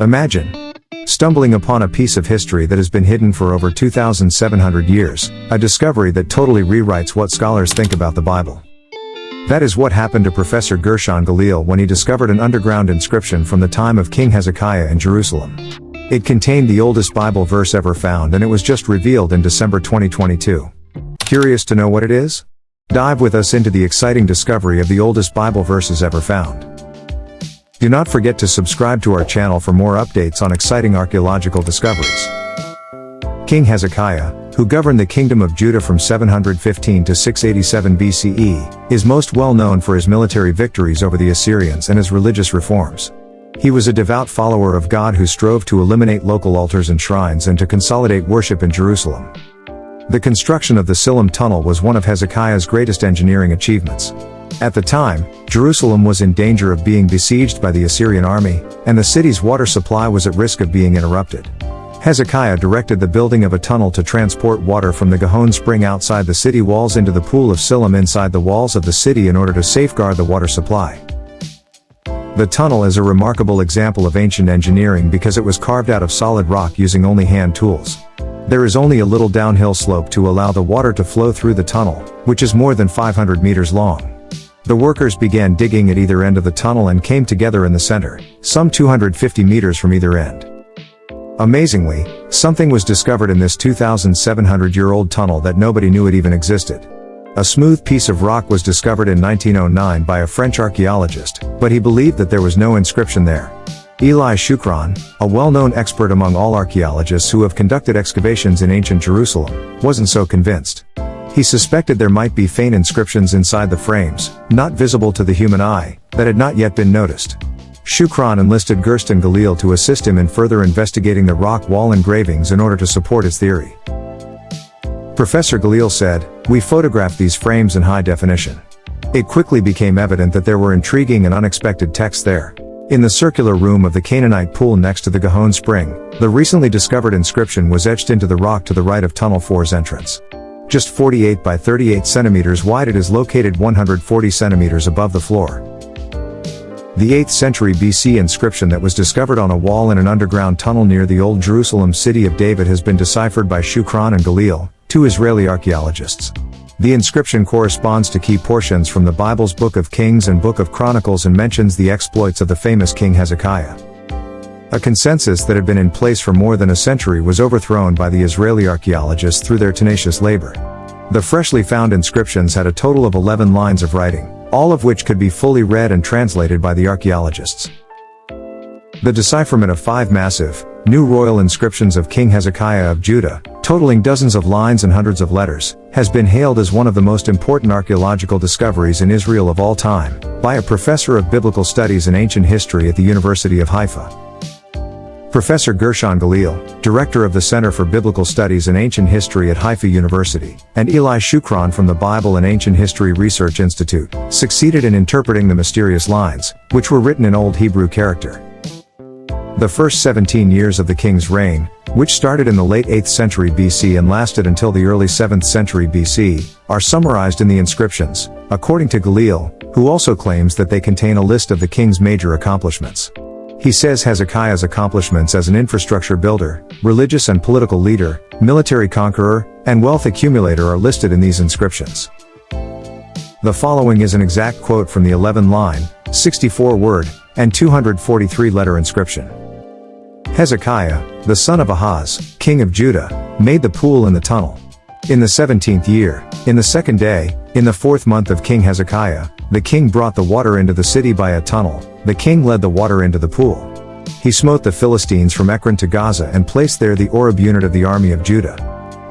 Imagine stumbling upon a piece of history that has been hidden for over 2,700 years, a discovery that totally rewrites what scholars think about the Bible. That is what happened to Professor Gershon Galil when he discovered an underground inscription from the time of King Hezekiah in Jerusalem. It contained the oldest Bible verse ever found, and it was just revealed in December 2022. Curious to know what it is? Dive with us into the exciting discovery of the oldest Bible verses ever found. Do not forget to subscribe to our channel for more updates on exciting archaeological discoveries. King Hezekiah, who governed the kingdom of Judah from 715 to 687 BCE, is most well known for his military victories over the Assyrians and his religious reforms. He was a devout follower of God who strove to eliminate local altars and shrines and to consolidate worship in Jerusalem. The construction of the Siloam Tunnel was one of Hezekiah's greatest engineering achievements. At the time, Jerusalem was in danger of being besieged by the Assyrian army, and the city's water supply was at risk of being interrupted. Hezekiah directed the building of a tunnel to transport water from the Gihon spring outside the city walls into the pool of Siloam inside the walls of the city in order to safeguard the water supply. The tunnel is a remarkable example of ancient engineering because it was carved out of solid rock using only hand tools. There is only a little downhill slope to allow the water to flow through the tunnel, which is more than 500 meters long. The workers began digging at either end of the tunnel and came together in the center, some 250 meters from either end. Amazingly, something was discovered in this 2,700-year-old tunnel that nobody knew it even existed. A smooth piece of rock was discovered in 1909 by a French archaeologist, but he believed that there was no inscription there. Eli Shukran, a well-known expert among all archaeologists who have conducted excavations in ancient Jerusalem, wasn't so convinced. He suspected there might be faint inscriptions inside the frames, not visible to the human eye, that had not yet been noticed. Shukran enlisted Gershon Galil to assist him in further investigating the rock wall engravings in order to support his theory. Professor Galil said, "We photographed these frames in high definition. It quickly became evident that there were intriguing and unexpected texts there. In the circular room of the Canaanite pool next to the Gihon spring, the recently discovered inscription was etched into the rock to the right of Tunnel 4's entrance. Just 48 by 38 centimeters wide, it is located 140 centimeters above the floor." The 8th century BC inscription that was discovered on a wall in an underground tunnel near the old Jerusalem city of David has been deciphered by Shukran and Galil, two Israeli archaeologists. The inscription corresponds to key portions from the Bible's Book of Kings and Book of Chronicles and mentions the exploits of the famous King Hezekiah. A consensus that had been in place for more than a century was overthrown by the Israeli archaeologists through their tenacious labor. The freshly found inscriptions had a total of 11 lines of writing, all of which could be fully read and translated by the archaeologists. The decipherment of 5 massive, new royal inscriptions of King Hezekiah of Judah, totaling dozens of lines and hundreds of letters, has been hailed as one of the most important archaeological discoveries in Israel of all time, by a professor of biblical studies and ancient history at the University of Haifa. Professor Gershon Galil, director of the Center for Biblical Studies and Ancient History at Haifa University, and Eli Shukran from the Bible and Ancient History Research Institute, succeeded in interpreting the mysterious lines, which were written in Old Hebrew character. The first 17 years of the king's reign, which started in the late 8th century BC and lasted until the early 7th century BC, are summarized in the inscriptions, according to Galil, who also claims that they contain a list of the king's major accomplishments. He says Hezekiah's accomplishments as an infrastructure builder, religious and political leader, military conqueror, and wealth accumulator are listed in these inscriptions. The following is an exact quote from the 11-line, 64-word, and 243-letter inscription. Hezekiah, the son of Ahaz, king of Judah, made the pool in the tunnel. In the 17th year, in the 2nd day, in the 4th month of King Hezekiah, the king brought the water into the city by a tunnel. The king led the water into the pool. He smote the Philistines from Ekron to Gaza and placed there the Oreb unit of the army of Judah.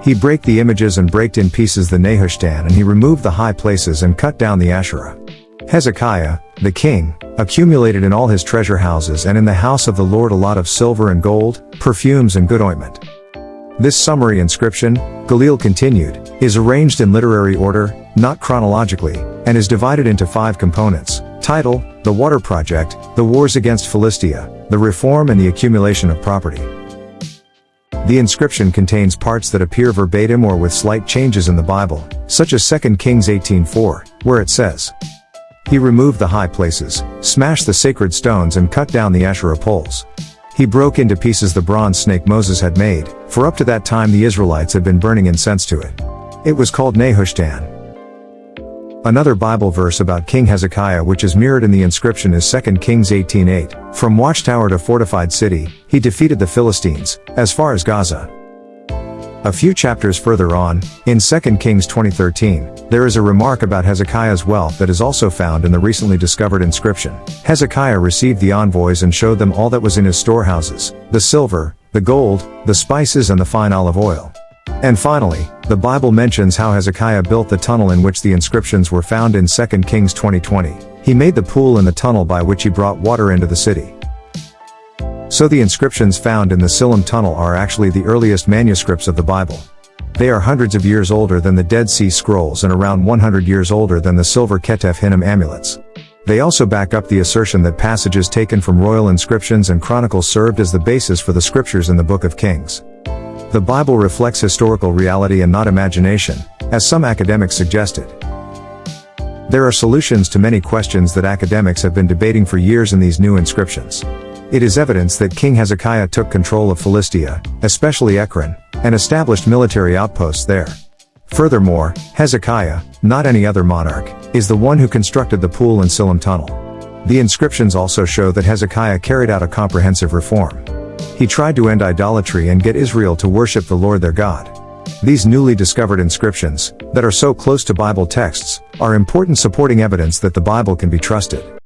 He brake the images and braked in pieces the Nehushtan, and he removed the high places and cut down the Asherah. Hezekiah, the king, accumulated in all his treasure houses and in the house of the Lord a lot of silver and gold, perfumes and good ointment. This summary inscription, Galil continued, is arranged in literary order, not chronologically, and is divided into 5 components: title, the Water Project, the Wars against Philistia, the Reform and the Accumulation of Property. The inscription contains parts that appear verbatim or with slight changes in the Bible, such as 2 Kings 18:4, where it says, He removed the high places, smashed the sacred stones and cut down the Asherah poles. He broke into pieces the bronze snake Moses had made, for up to that time the Israelites had been burning incense to it. It was called Nehushtan. Another Bible verse about King Hezekiah which is mirrored in the inscription is 2 Kings 18:8. From watchtower to fortified city, he defeated the Philistines, as far as Gaza. A few chapters further on, in 2 Kings 20:13, there is a remark about Hezekiah's wealth that is also found in the recently discovered inscription. Hezekiah received the envoys and showed them all that was in his storehouses, the silver, the gold, the spices and the fine olive oil. And finally, the Bible mentions how Hezekiah built the tunnel in which the inscriptions were found in 2 Kings 20:20. He made the pool in the tunnel by which he brought water into the city. So the inscriptions found in the Siloam Tunnel are actually the earliest manuscripts of the Bible. They are hundreds of years older than the Dead Sea Scrolls and around 100 years older than the silver Ketef Hinnom amulets. They also back up the assertion that passages taken from royal inscriptions and chronicles served as the basis for the scriptures in the Book of Kings. The Bible reflects historical reality and not imagination, as some academics suggested. There are solutions to many questions that academics have been debating for years in these new inscriptions. It is evidence that King Hezekiah took control of Philistia, especially Ekron, and established military outposts there. Furthermore, Hezekiah, not any other monarch, is the one who constructed the pool and Siloam Tunnel. The inscriptions also show that Hezekiah carried out a comprehensive reform. He tried to end idolatry and get Israel to worship the Lord their God. These newly discovered inscriptions, that are so close to Bible texts, are important supporting evidence that the Bible can be trusted.